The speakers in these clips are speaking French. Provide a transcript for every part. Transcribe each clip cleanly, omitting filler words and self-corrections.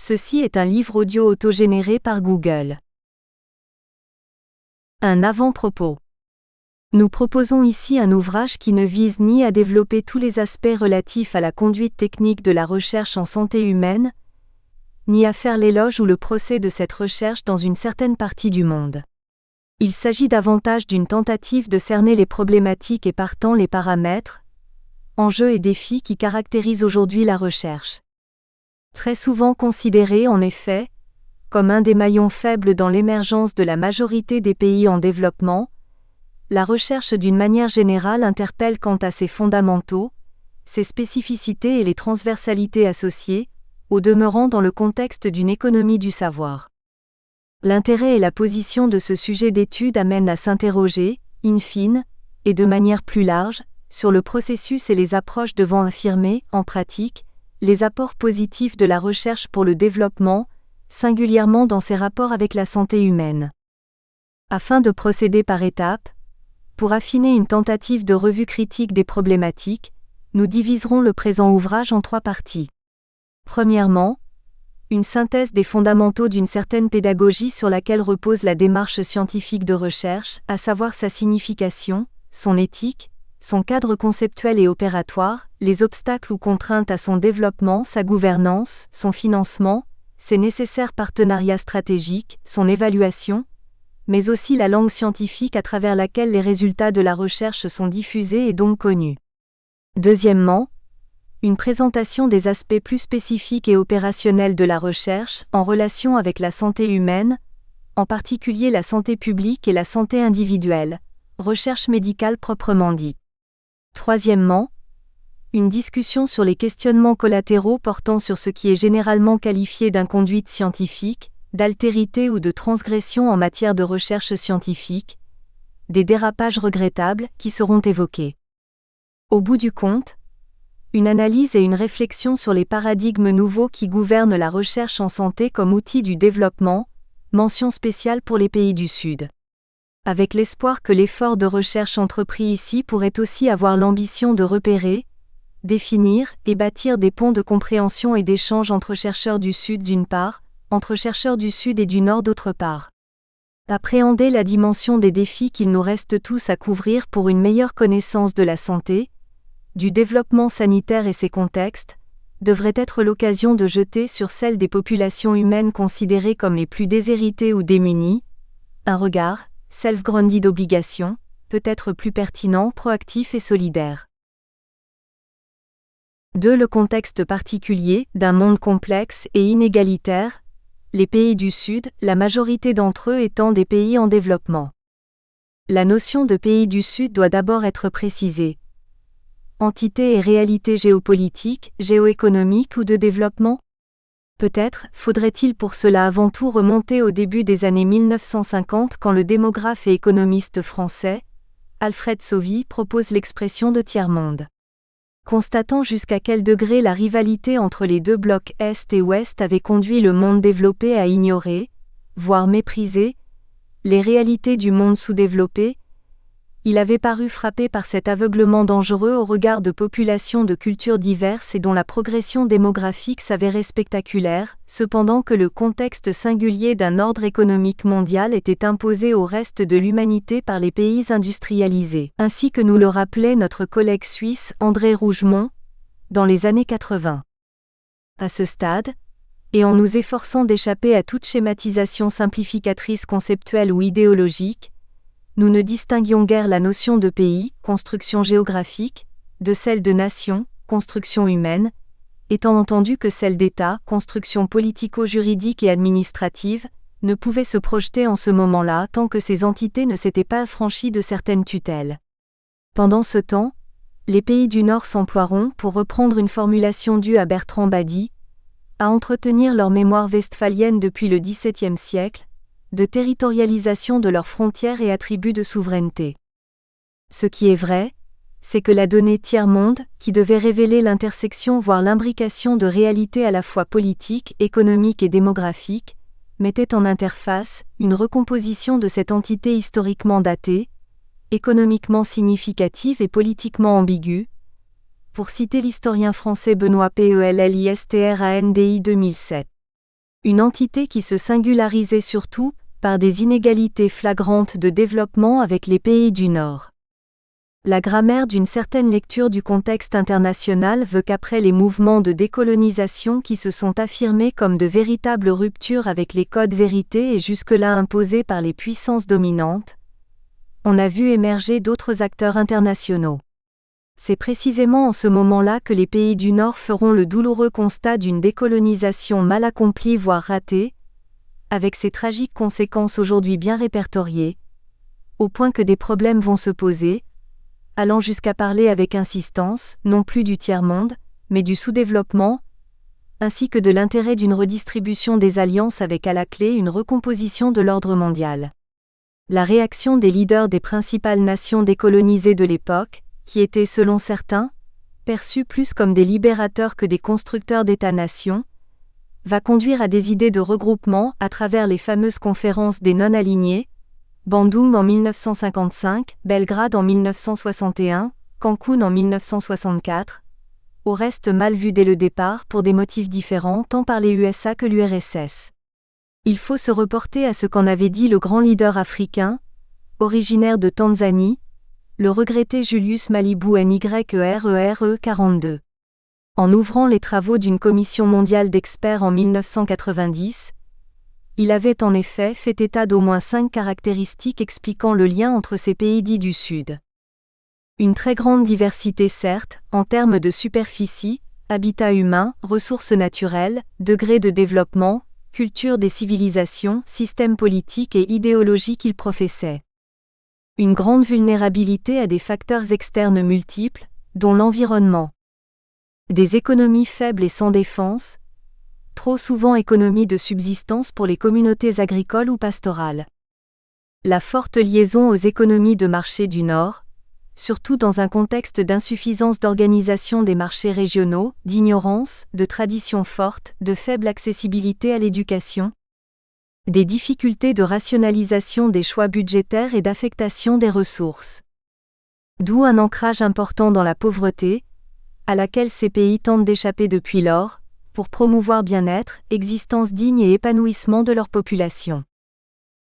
Ceci est un livre audio autogénéré par Google. Un avant-propos. Nous proposons ici un ouvrage qui ne vise ni à développer tous les aspects relatifs à la conduite technique de la recherche en santé humaine, ni à faire l'éloge ou le procès de cette recherche dans une certaine partie du monde. Il s'agit davantage d'une tentative de cerner les problématiques et partant les paramètres, enjeux et défis qui caractérisent aujourd'hui la recherche. Très souvent considérée en effet comme un des maillons faibles dans l'émergence de la majorité des pays en développement, la recherche d'une manière générale interpelle quant à ses fondamentaux, ses spécificités et les transversalités associées, au demeurant dans le contexte d'une économie du savoir. L'intérêt et la position de ce sujet d'étude amènent à s'interroger, in fine, et de manière plus large, sur le processus et les approches devant affirmer, en pratique, les apports positifs de la recherche pour le développement, singulièrement dans ses rapports avec la santé humaine. Afin de procéder par étapes, pour affiner une tentative de revue critique des problématiques, nous diviserons le présent ouvrage en 3 parties. Premièrement, une synthèse des fondamentaux d'une certaine pédagogie sur laquelle repose la démarche scientifique de recherche, à savoir sa signification, son éthique, son cadre conceptuel et opératoire, les obstacles ou contraintes à son développement, sa gouvernance, son financement, ses nécessaires partenariats stratégiques, son évaluation, mais aussi la langue scientifique à travers laquelle les résultats de la recherche sont diffusés et donc connus. Deuxièmement, une présentation des aspects plus spécifiques et opérationnels de la recherche en relation avec la santé humaine, en particulier la santé publique et la santé individuelle, recherche médicale proprement dite. Troisièmement, une discussion sur les questionnements collatéraux portant sur ce qui est généralement qualifié d'inconduite scientifique, d'altérité ou de transgression en matière de recherche scientifique, des dérapages regrettables qui seront évoqués. Au bout du compte, une analyse et une réflexion sur les paradigmes nouveaux qui gouvernent la recherche en santé comme outil du développement, mention spéciale pour les pays du Sud. Avec l'espoir que l'effort de recherche entrepris ici pourrait aussi avoir l'ambition de repérer, définir et bâtir des ponts de compréhension et d'échange entre chercheurs du Sud d'une part, entre chercheurs du Sud et du Nord d'autre part. Appréhender la dimension des défis qu'il nous reste tous à couvrir pour une meilleure connaissance de la santé, du développement sanitaire et ses contextes, devrait être l'occasion de jeter sur celle des populations humaines considérées comme les plus déshéritées ou démunies, un regard, self-grounded obligation, peut-être plus pertinent, proactif et solidaire. 2. Le contexte particulier d'un monde complexe et inégalitaire, les pays du Sud, la majorité d'entre eux étant des pays en développement. La notion de pays du Sud doit d'abord être précisée. Entité et réalité géopolitique, géoéconomique ou de développement ? Peut-être faudrait-il pour cela avant tout remonter au début des années 1950 quand le démographe et économiste français, Alfred Sauvy, propose l'expression de tiers-monde. Constatant jusqu'à quel degré la rivalité entre les deux blocs Est et Ouest avait conduit le monde développé à ignorer, voire mépriser, les réalités du monde sous-développé, il avait paru frappé par cet aveuglement dangereux au regard de populations de cultures diverses et dont la progression démographique s'avérait spectaculaire, cependant que le contexte singulier d'un ordre économique mondial était imposé au reste de l'humanité par les pays industrialisés, ainsi que nous le rappelait notre collègue suisse André Rougemont, dans les années 80. À ce stade, et en nous efforçant d'échapper à toute schématisation simplificatrice conceptuelle ou idéologique, nous ne distinguions guère la notion de pays, construction géographique, de celle de nation, construction humaine, étant entendu que celle d'État, construction politico-juridique et administrative, ne pouvait se projeter en ce moment-là tant que ces entités ne s'étaient pas affranchies de certaines tutelles. Pendant ce temps, les pays du Nord s'emploieront, pour reprendre une formulation due à Bertrand Bady, à entretenir leur mémoire westphalienne depuis le XVIIe siècle, de territorialisation de leurs frontières et attributs de souveraineté. Ce qui est vrai, c'est que la donnée tiers-monde, qui devait révéler l'intersection voire l'imbrication de réalités à la fois politiques, économiques et démographiques, mettait en interface une recomposition de cette entité historiquement datée, économiquement significative et politiquement ambiguë, pour citer l'historien français Benoît Pellistran 2007. Une entité qui se singularisait surtout par des inégalités flagrantes de développement avec les pays du Nord. La grammaire d'une certaine lecture du contexte international veut qu'après les mouvements de décolonisation qui se sont affirmés comme de véritables ruptures avec les codes hérités et jusque-là imposés par les puissances dominantes, on a vu émerger d'autres acteurs internationaux. C'est précisément en ce moment-là que les pays du Nord feront le douloureux constat d'une décolonisation mal accomplie voire ratée, avec ses tragiques conséquences aujourd'hui bien répertoriées, au point que des problèmes vont se poser, allant jusqu'à parler avec insistance, non plus du tiers-monde, mais du sous-développement, ainsi que de l'intérêt d'une redistribution des alliances avec à la clé une recomposition de l'ordre mondial. La réaction des leaders des principales nations décolonisées de l'époque, qui étaient selon certains, perçus plus comme des libérateurs que des constructeurs d'États-nations, va conduire à des idées de regroupement à travers les fameuses conférences des non-alignés, Bandung en 1955, Belgrade en 1961, Cancun en 1964, au reste mal vu dès le départ pour des motifs différents tant par les USA que l'URSS. Il faut se reporter à ce qu'en avait dit le grand leader africain, originaire de Tanzanie, le regretté Julius Malebo Nyerere 42. En ouvrant les travaux d'une commission mondiale d'experts en 1990, il avait en effet fait état d'au moins 5 caractéristiques expliquant le lien entre ces pays dits du Sud. Une très grande diversité certes, en termes de superficie, habitat humain, ressources naturelles, degré de développement, culture des civilisations, système politique et idéologie qu'il professait. Une grande vulnérabilité à des facteurs externes multiples, dont l'environnement. Des économies faibles et sans défense, trop souvent économies de subsistance pour les communautés agricoles ou pastorales. La forte liaison aux économies de marché du Nord, surtout dans un contexte d'insuffisance d'organisation des marchés régionaux, d'ignorance, de traditions fortes, de faible accessibilité à l'éducation, des difficultés de rationalisation des choix budgétaires et d'affectation des ressources. D'où un ancrage important dans la pauvreté, à laquelle ces pays tentent d'échapper depuis lors, pour promouvoir bien-être, existence digne et épanouissement de leur population.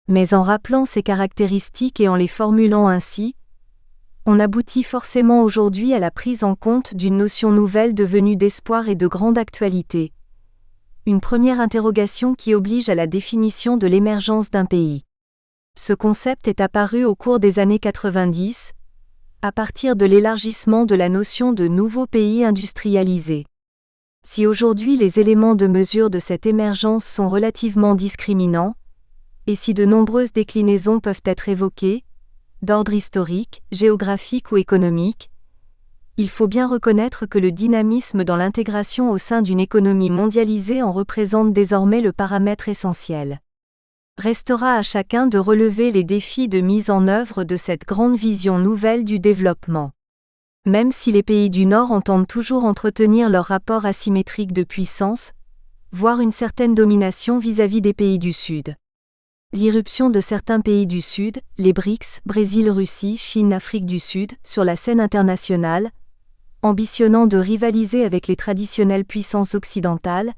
Mais en rappelant ces caractéristiques et en les formulant ainsi, on aboutit forcément aujourd'hui à la prise en compte d'une notion nouvelle devenue d'espoir et de grande actualité. Une première interrogation qui oblige à la définition de l'émergence d'un pays. Ce concept est apparu au cours des années 90, à partir de l'élargissement de la notion de nouveaux pays industrialisés. Si aujourd'hui les éléments de mesure de cette émergence sont relativement discriminants, et si de nombreuses déclinaisons peuvent être évoquées, d'ordre historique, géographique ou économique, il faut bien reconnaître que le dynamisme dans l'intégration au sein d'une économie mondialisée en représente désormais le paramètre essentiel. Restera à chacun de relever les défis de mise en œuvre de cette grande vision nouvelle du développement. Même si les pays du Nord entendent toujours entretenir leur rapport asymétrique de puissance, voire une certaine domination vis-à-vis des pays du Sud. L'irruption de certains pays du Sud, les BRICS, Brésil, Russie, Chine, Afrique du Sud, sur la scène internationale, ambitionnant de rivaliser avec les traditionnelles puissances occidentales,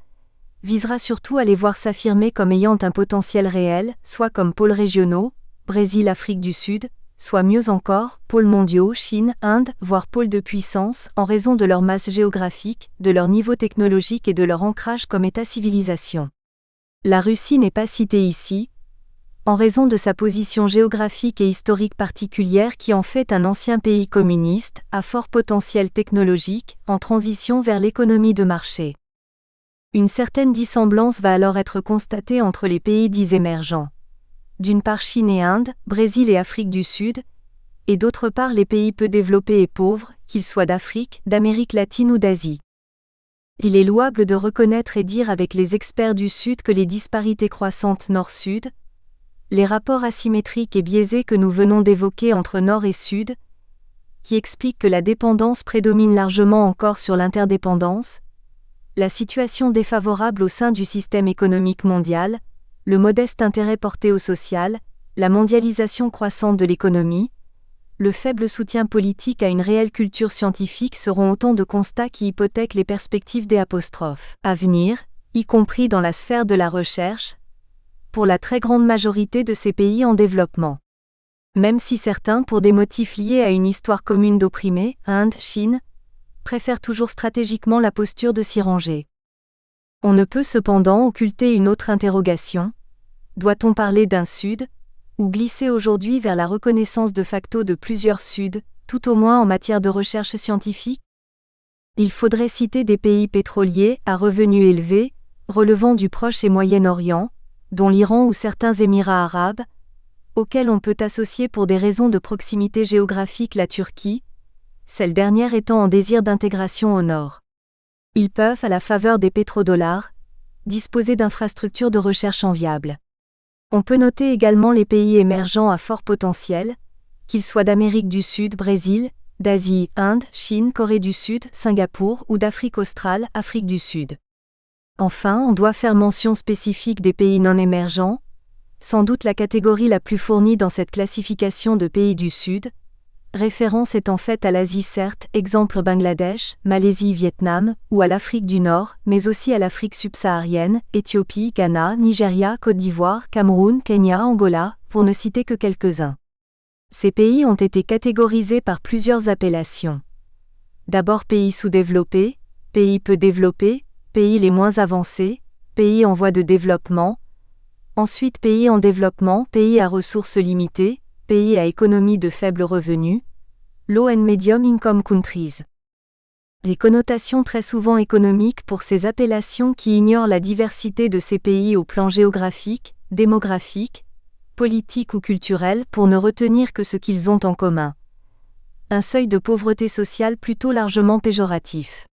visera surtout à les voir s'affirmer comme ayant un potentiel réel, soit comme pôles régionaux, Brésil, Afrique du Sud, soit mieux encore, pôles mondiaux, Chine, Inde, voire pôles de puissance, en raison de leur masse géographique, de leur niveau technologique et de leur ancrage comme État-civilisation. La Russie n'est pas citée ici, en raison de sa position géographique et historique particulière qui en fait un ancien pays communiste, à fort potentiel technologique, en transition vers l'économie de marché. Une certaine dissemblance va alors être constatée entre les pays dits émergents. D'une part Chine et Inde, Brésil et Afrique du Sud, et d'autre part les pays peu développés et pauvres, qu'ils soient d'Afrique, d'Amérique latine ou d'Asie. Il est louable de reconnaître et dire avec les experts du Sud que les disparités croissantes Nord-Sud, les rapports asymétriques et biaisés que nous venons d'évoquer entre Nord et Sud, qui expliquent que la dépendance prédomine largement encore sur l'interdépendance, la situation défavorable au sein du système économique mondial, le modeste intérêt porté au social, la mondialisation croissante de l'économie, le faible soutien politique à une réelle culture scientifique seront autant de constats qui hypothèquent les perspectives des *** à venir, y compris dans la sphère de la recherche, pour la très grande majorité de ces pays en développement. Même si certains, pour des motifs liés à une histoire commune d'opprimés, Inde, Chine, préfèrent toujours stratégiquement la posture de s'y ranger. On ne peut cependant occulter une autre interrogation. Doit-on parler d'un Sud, ou glisser aujourd'hui vers la reconnaissance de facto de plusieurs Suds, tout au moins en matière de recherche scientifique? Il faudrait citer des pays pétroliers à revenus élevés, relevant du Proche et Moyen-Orient, dont l'Iran ou certains Émirats arabes, auxquels on peut associer pour des raisons de proximité géographique la Turquie, cette dernière étant en désir d'intégration au nord. Ils peuvent, à la faveur des pétrodollars, disposer d'infrastructures de recherche enviables. On peut noter également les pays émergents à fort potentiel, qu'ils soient d'Amérique du Sud, Brésil, d'Asie, Inde, Chine, Corée du Sud, Singapour ou d'Afrique australe, Afrique du Sud. Enfin, on doit faire mention spécifique des pays non émergents, sans doute la catégorie la plus fournie dans cette classification de pays du Sud. Référence étant faite à l'Asie certes, exemple Bangladesh, Malaisie, Vietnam, ou à l'Afrique du Nord, mais aussi à l'Afrique subsaharienne, Éthiopie, Ghana, Nigeria, Côte d'Ivoire, Cameroun, Kenya, Angola, pour ne citer que quelques-uns. Ces pays ont été catégorisés par plusieurs appellations. D'abord pays sous-développés, pays peu développés, pays les moins avancés, pays en voie de développement, ensuite pays en développement, pays à ressources limitées, pays à économie de faible revenu, low and medium income countries. Les connotations très souvent économiques pour ces appellations qui ignorent la diversité de ces pays au plan géographique, démographique, politique ou culturel pour ne retenir que ce qu'ils ont en commun. Un seuil de pauvreté sociale plutôt largement péjoratif.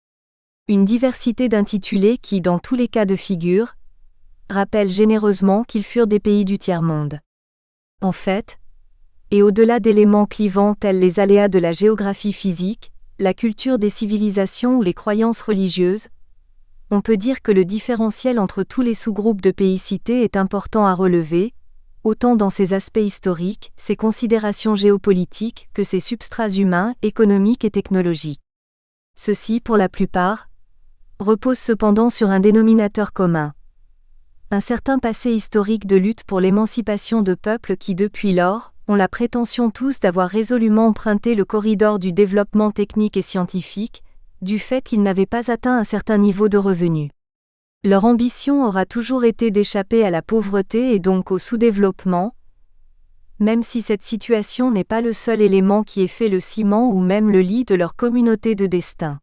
Une diversité d'intitulés qui, dans tous les cas de figure, rappelle généreusement qu'ils furent des pays du tiers-monde. En fait, et au-delà d'éléments clivants tels les aléas de la géographie physique, la culture des civilisations ou les croyances religieuses, on peut dire que le différentiel entre tous les sous-groupes de pays cités est important à relever, autant dans ses aspects historiques, ses considérations géopolitiques, que ses substrats humains, économiques et technologiques. Ceux-ci, pour la plupart, reposent cependant sur un dénominateur commun. Un certain passé historique de lutte pour l'émancipation de peuples qui, depuis lors, ont la prétention tous d'avoir résolument emprunté le corridor du développement technique et scientifique, du fait qu'ils n'avaient pas atteint un certain niveau de revenus. Leur ambition aura toujours été d'échapper à la pauvreté et donc au sous-développement, même si cette situation n'est pas le seul élément qui ait fait le ciment ou même le lit de leur communauté de destin.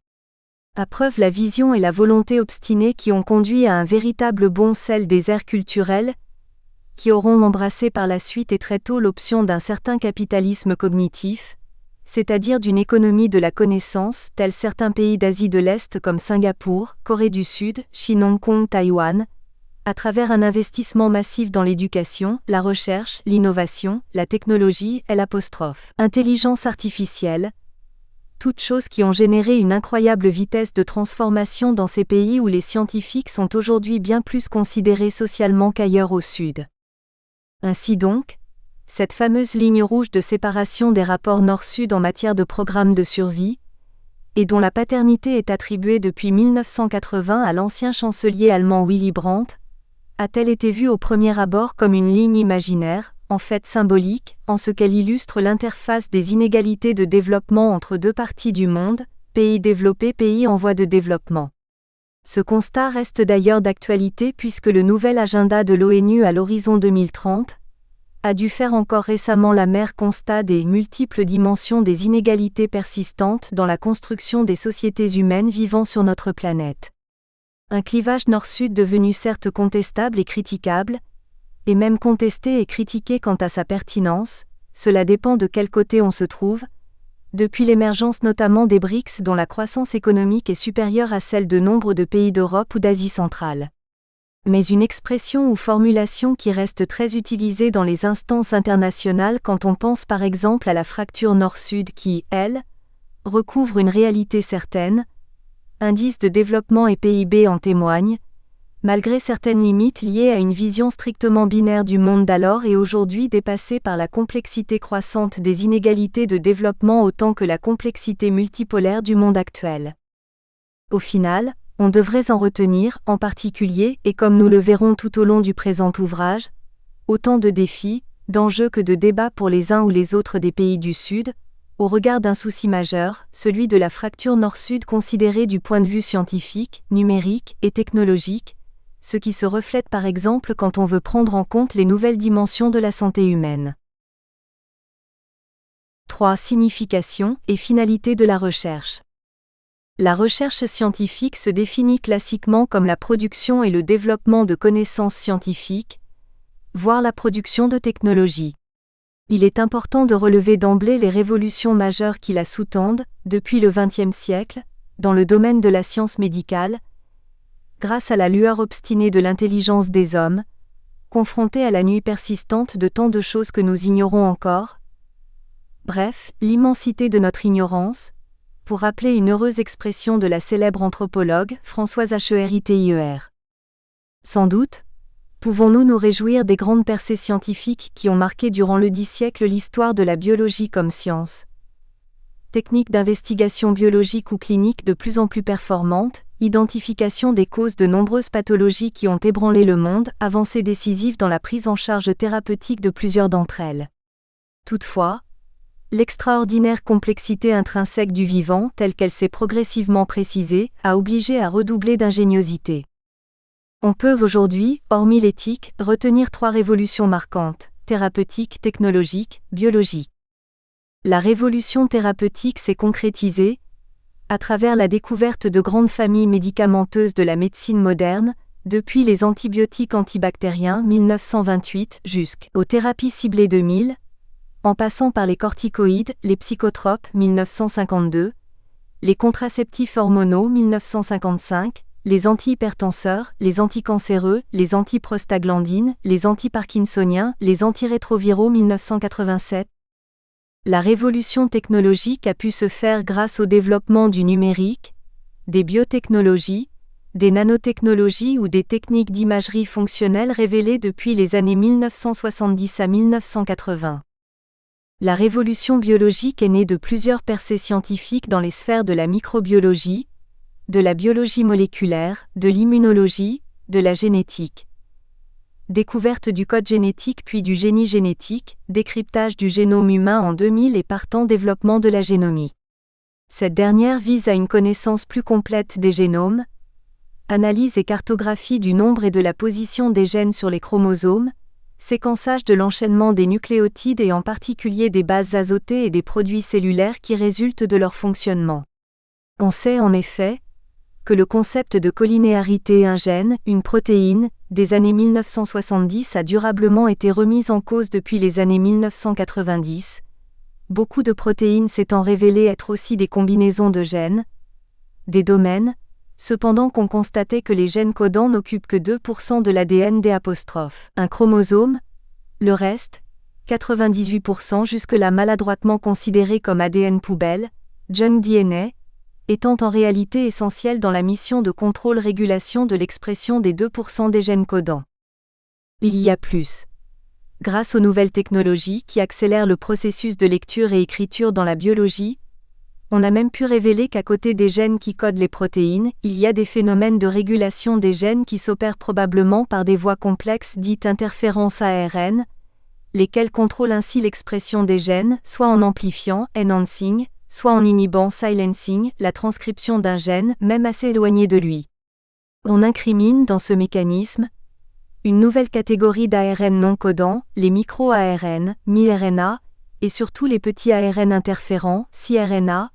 À preuve la vision et la volonté obstinée qui ont conduit à un véritable bond celle des aires culturelles, qui auront embrassé par la suite et très tôt l'option d'un certain capitalisme cognitif, c'est-à-dire d'une économie de la connaissance, tels certains pays d'Asie de l'Est comme Singapour, Corée du Sud, Chine, Hong Kong, Taïwan, à travers un investissement massif dans l'éducation, la recherche, l'innovation, la technologie, intelligence artificielle, toutes choses qui ont généré une incroyable vitesse de transformation dans ces pays où les scientifiques sont aujourd'hui bien plus considérés socialement qu'ailleurs au Sud. Ainsi donc, cette fameuse ligne rouge de séparation des rapports Nord-Sud en matière de programme de survie, et dont la paternité est attribuée depuis 1980 à l'ancien chancelier allemand Willy Brandt, a-t-elle été vue au premier abord comme une ligne imaginaire, en fait symbolique, en ce qu'elle illustre l'interface des inégalités de développement entre deux parties du monde, pays développés, pays en voie de développement. Ce constat reste d'ailleurs d'actualité puisque le nouvel agenda de l'ONU à l'horizon 2030 a dû faire encore récemment l'amer constat des multiples dimensions des inégalités persistantes dans la construction des sociétés humaines vivant sur notre planète. Un clivage nord-sud devenu certes contestable et critiquable, et même contesté et critiqué quant à sa pertinence, cela dépend de quel côté on se trouve, depuis l'émergence notamment des BRICS dont la croissance économique est supérieure à celle de nombre de pays d'Europe ou d'Asie centrale. Mais une expression ou formulation qui reste très utilisée dans les instances internationales quand on pense par exemple à la fracture nord-sud qui, elle, recouvre une réalité certaine, indice de développement et PIB en témoigne, malgré certaines limites liées à une vision strictement binaire du monde d'alors et aujourd'hui dépassée par la complexité croissante des inégalités de développement autant que la complexité multipolaire du monde actuel. Au final, On devrait en retenir, en particulier, et comme nous le verrons tout au long du présent ouvrage, autant de défis, d'enjeux que de débats pour les uns ou les autres des pays du Sud, au regard d'un souci majeur, celui de la fracture Nord-Sud considérée du point de vue scientifique, numérique et technologique, ce qui se reflète par exemple quand on veut prendre en compte les nouvelles dimensions de la santé humaine. 3. Signification et finalité de la recherche. La recherche scientifique se définit classiquement comme la production et le développement de connaissances scientifiques, voire la production de technologies. Il est important de relever d'emblée les révolutions majeures qui la sous-tendent, depuis le XXe siècle, dans le domaine de la science médicale, grâce à la lueur obstinée de l'intelligence des hommes, confrontés à la nuit persistante de tant de choses que nous ignorons encore. Bref, l'immensité de notre ignorance, pour rappeler une heureuse expression de la célèbre anthropologue Françoise Herithier. Sans doute, pouvons-nous nous réjouir des grandes percées scientifiques qui ont marqué durant le 10 siècles l'histoire de la biologie comme science. Techniques d'investigation biologique ou clinique de plus en plus performantes, identification des causes de nombreuses pathologies qui ont ébranlé le monde, avancées décisives dans la prise en charge thérapeutique de plusieurs d'entre elles. Toutefois, l'extraordinaire complexité intrinsèque du vivant, telle qu'elle s'est progressivement précisée, a obligé à redoubler d'ingéniosité. On peut aujourd'hui, hormis l'éthique, retenir 3 révolutions marquantes, thérapeutique, technologique, biologique. La révolution thérapeutique s'est concrétisée, à travers la découverte de grandes familles médicamenteuses de la médecine moderne, depuis les antibiotiques antibactériens 1928 jusqu'aux thérapies ciblées 2000, en passant par les corticoïdes, les psychotropes 1952, les contraceptifs hormonaux 1955, les antihypertenseurs, les anticancéreux, les antiprostaglandines, les antiparkinsoniens, les antirétroviraux 1987. La révolution technologique a pu se faire grâce au développement du numérique, des biotechnologies, des nanotechnologies ou des techniques d'imagerie fonctionnelle révélées depuis les années 1970 à 1980. La révolution biologique est née de plusieurs percées scientifiques dans les sphères de la microbiologie, de la biologie moléculaire, de l'immunologie, de la génétique. Découverte du code génétique puis du génie génétique, décryptage du génome humain en 2000 et partant développement de la génomie. Cette dernière vise à une connaissance plus complète des génomes, analyse et cartographie du nombre et de la position des gènes sur les chromosomes, séquençage de l'enchaînement des nucléotides et en particulier des bases azotées et des produits cellulaires qui résultent de leur fonctionnement. On sait en effet que le concept de collinéarité un gène, une protéine, des années 1970 a durablement été remis en cause depuis les années 1990, beaucoup de protéines s'étant révélées être aussi des combinaisons de gènes, des domaines, cependant qu'on constatait que les gènes codants n'occupent que 2% de l'ADN des apostrophes. Un chromosome, le reste, 98% jusque-là maladroitement considéré comme ADN poubelle, junk DNA, étant en réalité essentiel dans la mission de contrôle-régulation de l'expression des 2% des gènes codants. Il y a plus. Grâce aux nouvelles technologies qui accélèrent le processus de lecture et écriture dans la biologie, on a même pu révéler qu'à côté des gènes qui codent les protéines, il y a des phénomènes de régulation des gènes qui s'opèrent probablement par des voies complexes dites interférences ARN, lesquelles contrôlent ainsi l'expression des gènes, soit en amplifiant, enhancing, soit en inhibant, silencing, la transcription d'un gène, même assez éloigné de lui. On incrimine dans ce mécanisme une nouvelle catégorie d'ARN non codants, les micro-ARN, mi-RNA, et surtout les petits ARN interférents, si-RNA,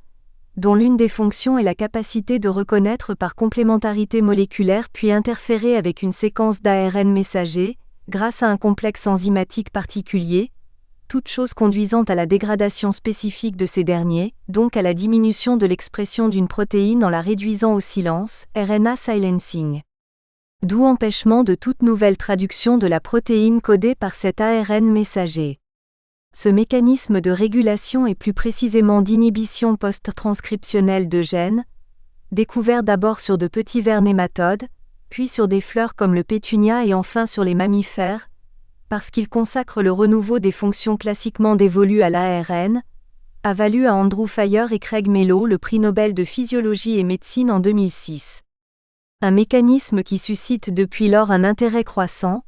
dont l'une des fonctions est la capacité de reconnaître par complémentarité moléculaire puis interférer avec une séquence d'ARN messager, grâce à un complexe enzymatique particulier, toute chose conduisant à la dégradation spécifique de ces derniers, donc à la diminution de l'expression d'une protéine en la réduisant au silence, RNA silencing. D'où empêchement de toute nouvelle traduction de la protéine codée par cet ARN messager. Ce mécanisme de régulation et plus précisément d'inhibition post-transcriptionnelle de gènes, découvert d'abord sur de petits vers nématodes, puis sur des fleurs comme le pétunia et enfin sur les mammifères, parce qu'il consacre le renouveau des fonctions classiquement dévolues à l'ARN, a valu à Andrew Fire et Craig Mello le prix Nobel de physiologie et médecine en 2006. Un mécanisme qui suscite depuis lors un intérêt croissant,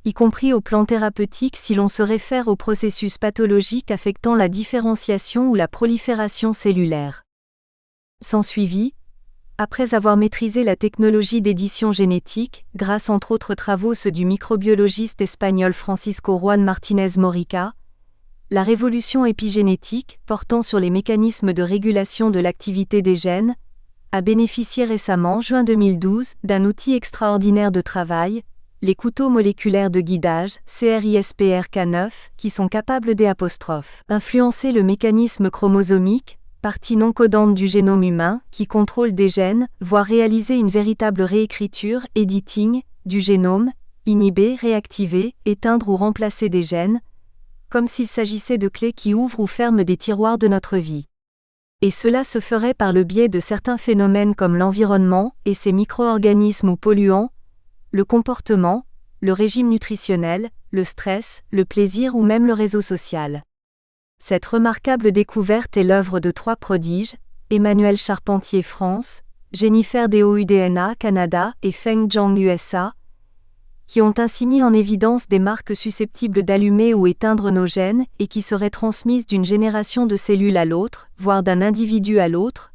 y compris au plan thérapeutique si l'on se réfère aux processus pathologiques affectant la différenciation ou la prolifération cellulaire. S'ensuivit, après avoir maîtrisé la technologie d'édition génétique, grâce entre autres travaux ceux du microbiologiste espagnol Francisco Juan Martínez Morica, la révolution épigénétique, portant sur les mécanismes de régulation de l'activité des gènes, a bénéficié récemment, juin 2012, d'un outil extraordinaire de travail, les couteaux moléculaires de guidage, CRISPR-Cas9, qui sont capables d'influencer le mécanisme chromosomique, partie non codante du génome humain, qui contrôle des gènes, voire réaliser une véritable réécriture, editing, du génome, inhiber, réactiver, éteindre ou remplacer des gènes, comme s'il s'agissait de clés qui ouvrent ou ferment des tiroirs de notre vie. Et cela se ferait par le biais de certains phénomènes comme l'environnement et ses micro-organismes ou polluants, le comportement, le régime nutritionnel, le stress, le plaisir ou même le réseau social. Cette remarquable découverte est l'œuvre de 3 prodiges, Emmanuel Charpentier France, Jennifer Deoudna Canada et Feng Zhang USA, qui ont ainsi mis en évidence des marques susceptibles d'allumer ou éteindre nos gènes et qui seraient transmises d'une génération de cellules à l'autre, voire d'un individu à l'autre,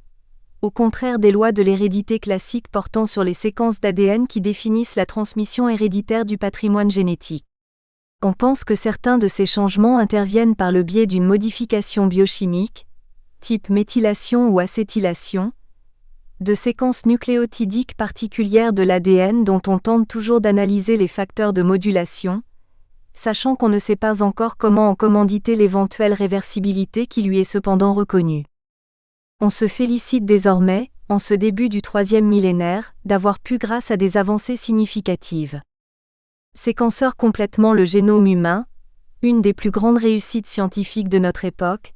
au contraire des lois de l'hérédité classique portant sur les séquences d'ADN qui définissent la transmission héréditaire du patrimoine génétique. On pense que certains de ces changements interviennent par le biais d'une modification biochimique, type méthylation ou acétylation, de séquences nucléotidiques particulières de l'ADN dont on tente toujours d'analyser les facteurs de modulation, sachant qu'on ne sait pas encore comment en commanditer l'éventuelle réversibilité qui lui est cependant reconnue. On se félicite désormais, en ce début du 3e millénaire, d'avoir pu grâce à des avancées significatives. Séquenceur complètement le génome humain, une des plus grandes réussites scientifiques de notre époque,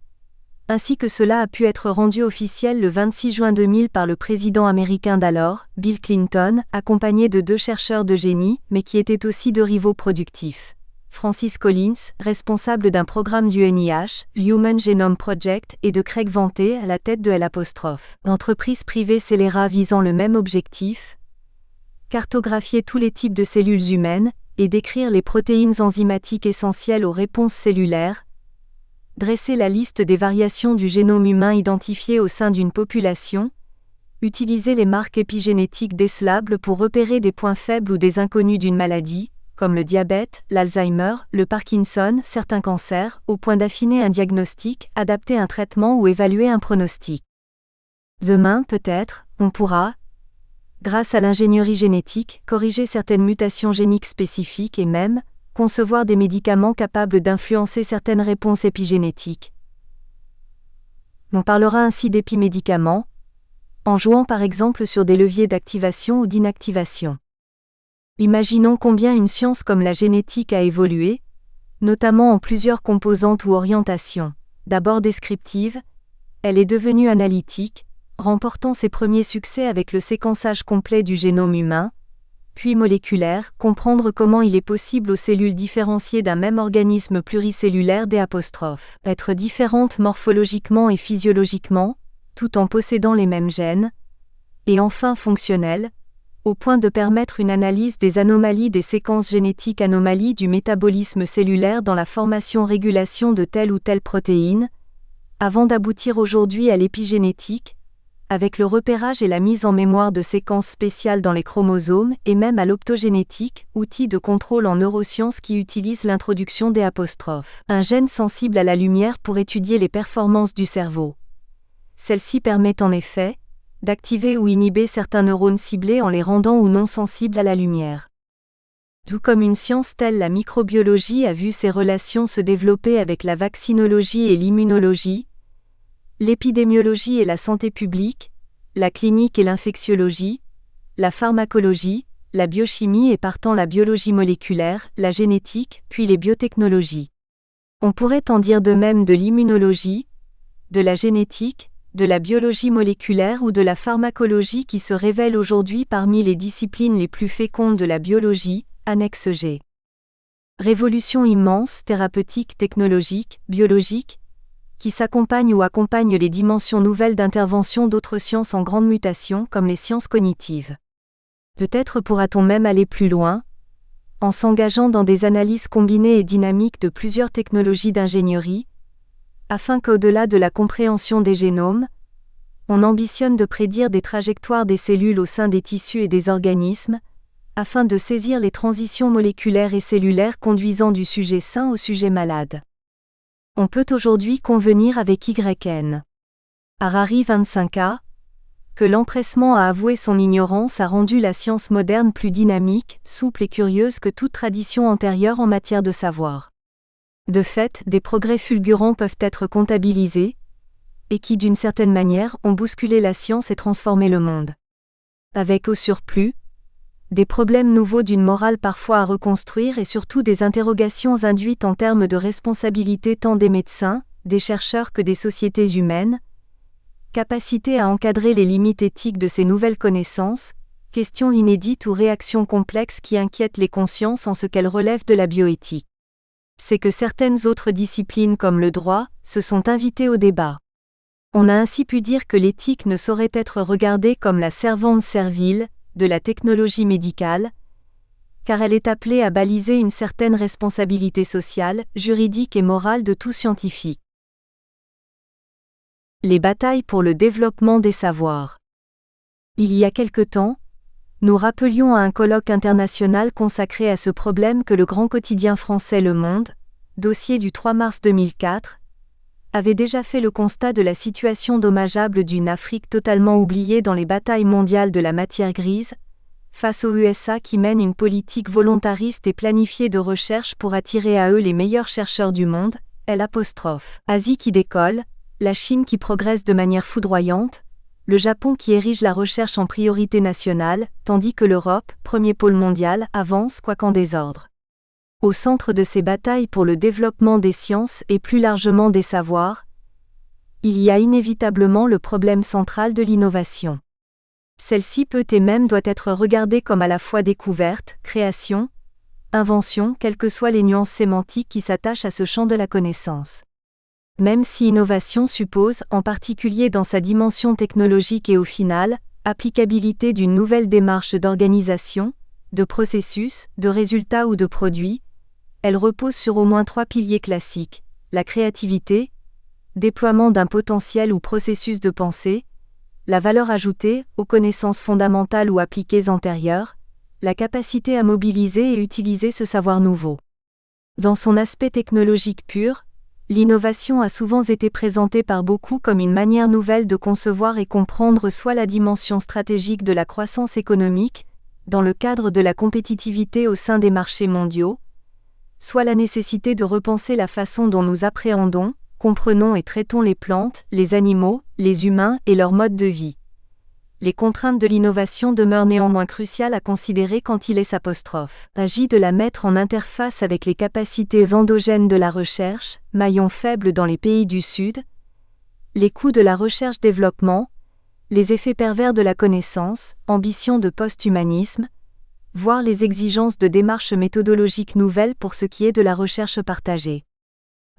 ainsi que cela a pu être rendu officiel le 26 juin 2000 par le président américain d'alors, Bill Clinton, accompagné de 2 chercheurs de génie, mais qui étaient aussi 2 rivaux productifs. Francis Collins, responsable d'un programme du NIH, l'Human Genome Project, et de Craig Venter à la tête de L'. L'entreprise privée scélérat visant le même objectif, cartographier tous les types de cellules humaines, et décrire les protéines enzymatiques essentielles aux réponses cellulaires, dresser la liste des variations du génome humain identifiées au sein d'une population, utiliser les marques épigénétiques décelables pour repérer des points faibles ou des inconnus d'une maladie, comme le diabète, l'Alzheimer, le Parkinson, certains cancers, au point d'affiner un diagnostic, adapter un traitement ou évaluer un pronostic. Demain, peut-être, on pourra, grâce à l'ingénierie génétique, corriger certaines mutations géniques spécifiques et même, concevoir des médicaments capables d'influencer certaines réponses épigénétiques. On parlera ainsi d'épimédicaments, en jouant par exemple sur des leviers d'activation ou d'inactivation. Imaginons combien une science comme la génétique a évolué, notamment en plusieurs composantes ou orientations. D'abord descriptive, elle est devenue analytique, remportant ses premiers succès avec le séquençage complet du génome humain, puis moléculaire, comprendre comment il est possible aux cellules différenciées d'un même organisme pluricellulaire être différentes morphologiquement et physiologiquement, tout en possédant les mêmes gènes, et enfin fonctionnelles, au point de permettre une analyse des anomalies des séquences génétiques, anomalies du métabolisme cellulaire dans la formation-régulation de telle ou telle protéine, avant d'aboutir aujourd'hui à l'épigénétique, avec le repérage et la mise en mémoire de séquences spéciales dans les chromosomes et même à l'optogénétique, outil de contrôle en neurosciences qui utilise l'introduction des apostrophes. Un gène sensible à la lumière pour étudier les performances du cerveau. Celle-ci permet en effet d'activer ou inhiber certains neurones ciblés en les rendant ou non sensibles à la lumière. Tout comme une science telle la microbiologie a vu ses relations se développer avec la vaccinologie et l'immunologie, l'épidémiologie et la santé publique, la clinique et l'infectiologie, la pharmacologie, la biochimie et partant la biologie moléculaire, la génétique, puis les biotechnologies. On pourrait en dire de même de l'immunologie, de la génétique, de la biologie moléculaire ou de la pharmacologie qui se révèlent aujourd'hui parmi les disciplines les plus fécondes de la biologie, annexe G. Révolution immense, thérapeutique, technologique, biologique, qui s'accompagne ou accompagne les dimensions nouvelles d'intervention d'autres sciences en grande mutation comme les sciences cognitives. Peut-être pourra-t-on même aller plus loin, en s'engageant dans des analyses combinées et dynamiques de plusieurs technologies d'ingénierie, afin qu'au-delà de la compréhension des génomes, on ambitionne de prédire des trajectoires des cellules au sein des tissus et des organismes, afin de saisir les transitions moléculaires et cellulaires conduisant du sujet sain au sujet malade. On peut aujourd'hui convenir avec YN. Harari 25a, que l'empressement à avouer son ignorance a rendu la science moderne plus dynamique, souple et curieuse que toute tradition antérieure en matière de savoir. De fait, des progrès fulgurants peuvent être comptabilisés, et qui d'une certaine manière ont bousculé la science et transformé le monde. Avec au surplus, des problèmes nouveaux d'une morale parfois à reconstruire et surtout des interrogations induites en termes de responsabilité tant des médecins, des chercheurs que des sociétés humaines, capacité à encadrer les limites éthiques de ces nouvelles connaissances, questions inédites ou réactions complexes qui inquiètent les consciences en ce qu'elles relèvent de la bioéthique. C'est que certaines autres disciplines comme le droit se sont invitées au débat. On a ainsi pu dire que l'éthique ne saurait être regardée comme la servante servile de la technologie médicale, car elle est appelée à baliser une certaine responsabilité sociale, juridique et morale de tout scientifique. Les batailles pour le développement des savoirs. Il y a quelque temps, nous rappelions à un colloque international consacré à ce problème que le grand quotidien français Le Monde, dossier du 3 mars 2004, avait déjà fait le constat de la situation dommageable d'une Afrique totalement oubliée dans les batailles mondiales de la matière grise, face aux USA qui mènent une politique volontariste et planifiée de recherche pour attirer à eux les meilleurs chercheurs du monde, Asie qui décolle, la Chine qui progresse de manière foudroyante, le Japon qui érige la recherche en priorité nationale, tandis que l'Europe, premier pôle mondial, avance quoiqu'en désordre. Au centre de ces batailles pour le développement des sciences et plus largement des savoirs, il y a inévitablement le problème central de l'innovation. Celle-ci peut et même doit être regardée comme à la fois découverte, création, invention, quelles que soient les nuances sémantiques qui s'attachent à ce champ de la connaissance. Même si innovation suppose, en particulier dans sa dimension technologique et au final, applicabilité d'une nouvelle démarche d'organisation, de processus, de résultats ou de produits, elle repose sur au moins 3 piliers classiques: la créativité, déploiement d'un potentiel ou processus de pensée, la valeur ajoutée, aux connaissances fondamentales ou appliquées antérieures, la capacité à mobiliser et utiliser ce savoir nouveau. Dans son aspect technologique pur, l'innovation a souvent été présentée par beaucoup comme une manière nouvelle de concevoir et comprendre soit la dimension stratégique de la croissance économique, dans le cadre de la compétitivité au sein des marchés mondiaux, soit la nécessité de repenser la façon dont nous appréhendons, comprenons et traitons les plantes, les animaux, les humains et leur mode de vie. Les contraintes de l'innovation demeurent néanmoins cruciales à considérer quand il s'agit de la mettre en interface avec les capacités endogènes de la recherche, maillon faible dans les pays du Sud, les coûts de la recherche-développement, les effets pervers de la connaissance, ambition de post-humanisme, voire les exigences de démarches méthodologiques nouvelles pour ce qui est de la recherche partagée.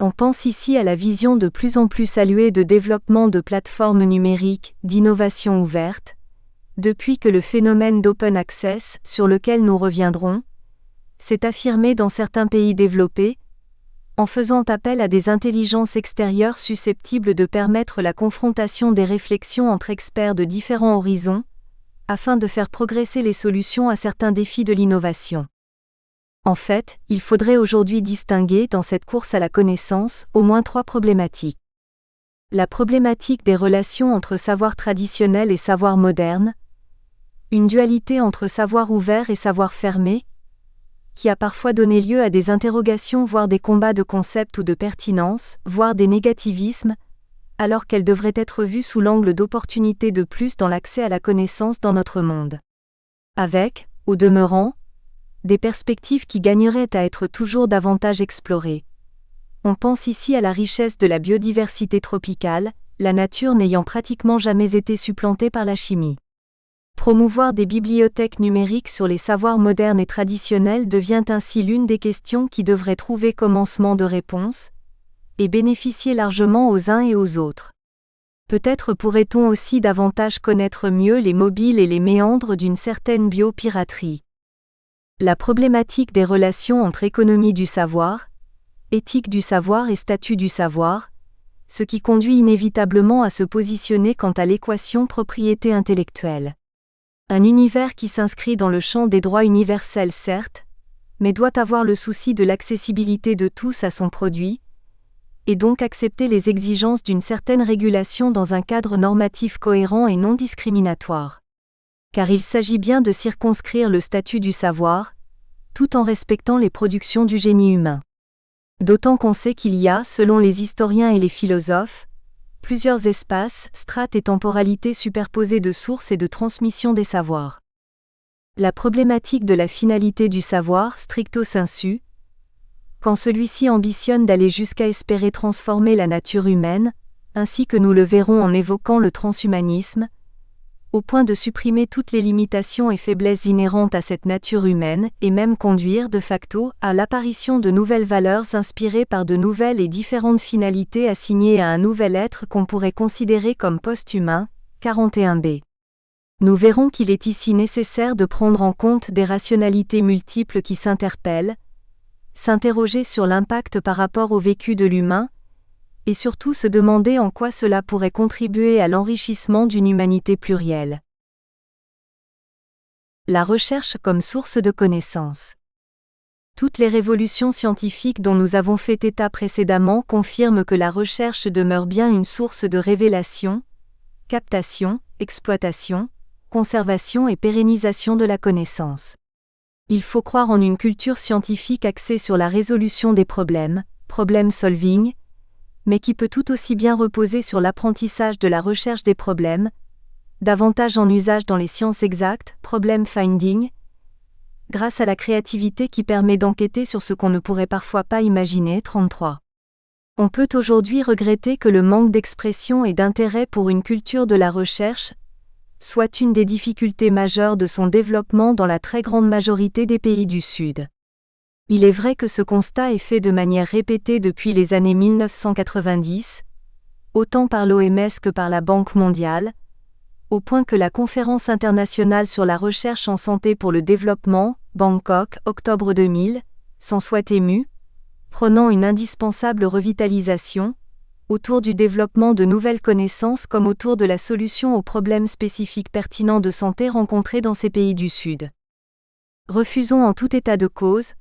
On pense ici à la vision de plus en plus saluée de développement de plateformes numériques, d'innovation ouverte, depuis que le phénomène d'open access, sur lequel nous reviendrons, s'est affirmé dans certains pays développés, en faisant appel à des intelligences extérieures susceptibles de permettre la confrontation des réflexions entre experts de différents horizons, afin de faire progresser les solutions à certains défis de l'innovation. En fait, il faudrait aujourd'hui distinguer dans cette course à la connaissance au moins 3 problématiques. La problématique des relations entre savoir traditionnel et savoir moderne, une dualité entre savoir ouvert et savoir fermé, qui a parfois donné lieu à des interrogations voire des combats de concepts ou de pertinence, voire des négativismes, alors qu'elle devrait être vue sous l'angle d'opportunités de plus dans l'accès à la connaissance dans notre monde. Avec, au demeurant, des perspectives qui gagneraient à être toujours davantage explorées. On pense ici à la richesse de la biodiversité tropicale, la nature n'ayant pratiquement jamais été supplantée par la chimie. Promouvoir des bibliothèques numériques sur les savoirs modernes et traditionnels devient ainsi l'une des questions qui devrait trouver commencement de réponse, et bénéficier largement aux uns et aux autres. Peut-être pourrait-on aussi davantage connaître mieux les mobiles et les méandres d'une certaine biopiraterie. La problématique des relations entre économie du savoir, éthique du savoir et statut du savoir, ce qui conduit inévitablement à se positionner quant à l'équation propriété intellectuelle. Un univers qui s'inscrit dans le champ des droits universels certes, mais doit avoir le souci de l'accessibilité de tous à son produit, et donc accepter les exigences d'une certaine régulation dans un cadre normatif cohérent et non discriminatoire. Car il s'agit bien de circonscrire le statut du savoir, tout en respectant les productions du génie humain. D'autant qu'on sait qu'il y a, selon les historiens et les philosophes, plusieurs espaces, strates et temporalités superposées de sources et de transmission des savoirs. La problématique de la finalité du savoir stricto sensu, quand celui-ci ambitionne d'aller jusqu'à espérer transformer la nature humaine, ainsi que nous le verrons en évoquant le transhumanisme, au point de supprimer toutes les limitations et faiblesses inhérentes à cette nature humaine, et même conduire, de facto, à l'apparition de nouvelles valeurs inspirées par de nouvelles et différentes finalités assignées à un nouvel être qu'on pourrait considérer comme post-humain, 41b. Nous verrons qu'il est ici nécessaire de prendre en compte des rationalités multiples qui s'interpellent, s'interroger sur l'impact par rapport au vécu de l'humain, et surtout se demander en quoi cela pourrait contribuer à l'enrichissement d'une humanité plurielle. La recherche comme source de connaissances. Toutes les révolutions scientifiques dont nous avons fait état précédemment confirment que la recherche demeure bien une source de révélation, captation, exploitation, conservation et pérennisation de la connaissance. Il faut croire en une culture scientifique axée sur la résolution des problèmes, problem solving, mais qui peut tout aussi bien reposer sur l'apprentissage de la recherche des problèmes, davantage en usage dans les sciences exactes, problem finding, grâce à la créativité qui permet d'enquêter sur ce qu'on ne pourrait parfois pas imaginer. 33. On peut aujourd'hui regretter que le manque d'expression et d'intérêt pour une culture de la recherche soit une des difficultés majeures de son développement dans la très grande majorité des pays du Sud. Il est vrai que ce constat est fait de manière répétée depuis les années 1990, autant par l'OMS que par la Banque mondiale, au point que la Conférence internationale sur la recherche en santé pour le développement, Bangkok, octobre 2000, s'en soit émue, prenant une indispensable revitalisation, autour du développement de nouvelles connaissances comme autour de la solution aux problèmes spécifiques pertinents de santé rencontrés dans ces pays du Sud. Refusons en tout état de cause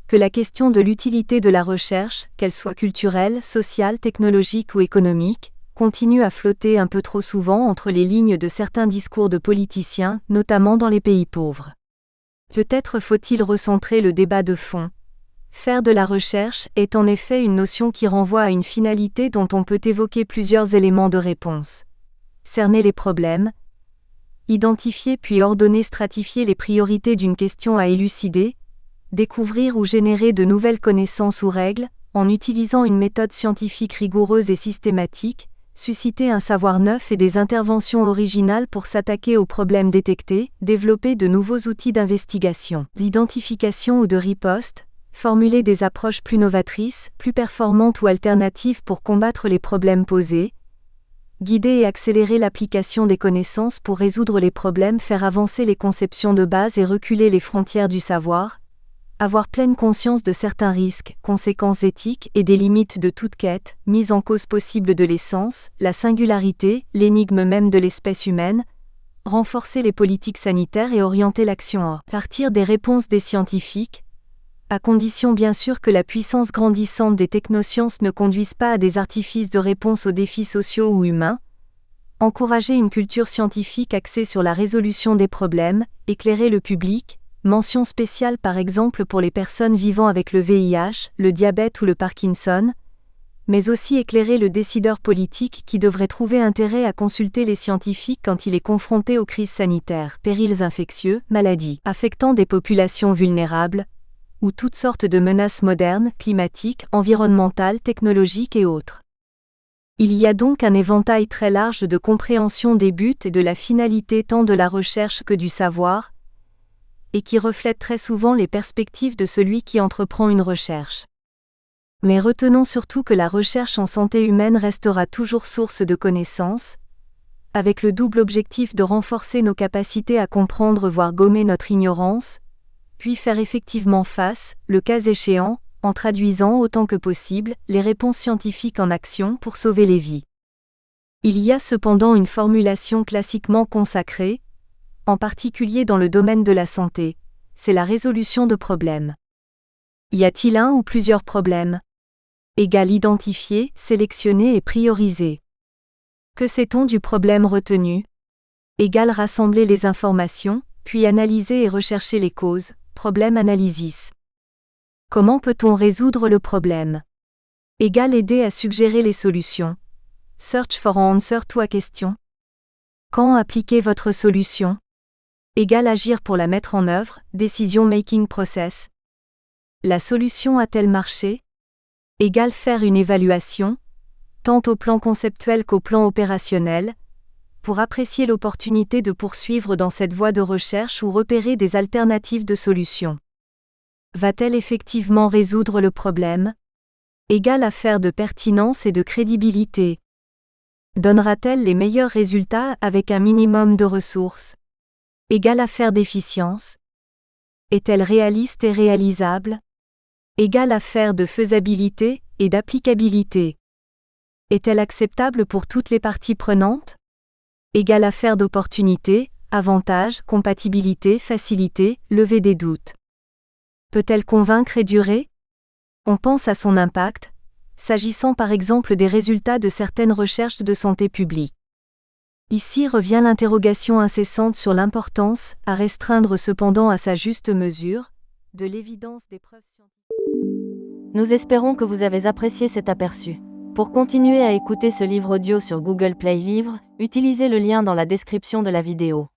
que la question de l'utilité de la recherche, qu'elle soit culturelle, sociale, technologique ou économique, continue à flotter un peu trop souvent entre les lignes de certains discours de politiciens, notamment dans les pays pauvres. Peut-être faut-il recentrer le débat de fond. Faire de la recherche est en effet une notion qui renvoie à une finalité dont on peut évoquer plusieurs éléments de réponse. Cerner les problèmes, identifier puis ordonner stratifier les priorités d'une question à élucider, découvrir ou générer de nouvelles connaissances ou règles, en utilisant une méthode scientifique rigoureuse et systématique, susciter un savoir neuf et des interventions originales pour s'attaquer aux problèmes détectés, développer de nouveaux outils d'investigation, d'identification ou de riposte, formuler des approches plus novatrices, plus performantes ou alternatives pour combattre les problèmes posés, guider et accélérer l'application des connaissances pour résoudre les problèmes, faire avancer les conceptions de base et reculer les frontières du savoir, avoir pleine conscience de certains risques, conséquences éthiques et des limites de toute quête, mise en cause possible de l'essence, la singularité, l'énigme même de l'espèce humaine, renforcer les politiques sanitaires et orienter l'action à partir des réponses des scientifiques, à condition bien sûr que la puissance grandissante des technosciences ne conduise pas à des artifices de réponse aux défis sociaux ou humains, encourager une culture scientifique axée sur la résolution des problèmes, éclairer le public, mention spéciale par exemple pour les personnes vivant avec le VIH, le diabète ou le Parkinson, mais aussi éclairer le décideur politique qui devrait trouver intérêt à consulter les scientifiques quand il est confronté aux crises sanitaires, périls infectieux, maladies affectant des populations vulnérables, ou toutes sortes de menaces modernes, climatiques, environnementales, technologiques et autres. Il y a donc un éventail très large de compréhension des buts et de la finalité tant de la recherche que du savoir, et qui reflète très souvent les perspectives de celui qui entreprend une recherche. Mais retenons surtout que la recherche en santé humaine restera toujours source de connaissances, avec le double objectif de renforcer nos capacités à comprendre voire gommer notre ignorance, puis faire effectivement face, le cas échéant, en traduisant autant que possible les réponses scientifiques en action pour sauver les vies. Il y a cependant une formulation classiquement consacrée, en particulier dans le domaine de la santé, c'est la résolution de problèmes. Y a-t-il un ou plusieurs problèmes ? Égale identifier, sélectionner et prioriser. Que sait-on du problème retenu ? Égale rassembler les informations, puis analyser et rechercher les causes, problème analysis. Comment peut-on résoudre le problème ? Égale aider à suggérer les solutions. Search for an answer to a question. Quand appliquer votre solution ? Égale agir pour la mettre en œuvre, decision making process. La solution a-t-elle marché ? Égale faire une évaluation, tant au plan conceptuel qu'au plan opérationnel, pour apprécier l'opportunité de poursuivre dans cette voie de recherche ou repérer des alternatives de solutions. Va-t-elle effectivement résoudre le problème ? Égale affaire de pertinence et de crédibilité. Donnera-t-elle les meilleurs résultats avec un minimum de ressources ? Égale affaire d'efficience. Est-elle réaliste et réalisable ? Égale affaire de faisabilité et d'applicabilité. Est-elle acceptable pour toutes les parties prenantes ? Égale affaire d'opportunité, avantage, compatibilité, facilité, lever des doutes. Peut-elle convaincre et durer ? On pense à son impact, s'agissant par exemple des résultats de certaines recherches de santé publique. Ici revient l'interrogation incessante sur l'importance, à restreindre cependant à sa juste mesure, de l'évidence des preuves scientifiques. Nous espérons que vous avez apprécié cet aperçu. Pour continuer à écouter ce livre audio sur Google Play Livres, utilisez le lien dans la description de la vidéo.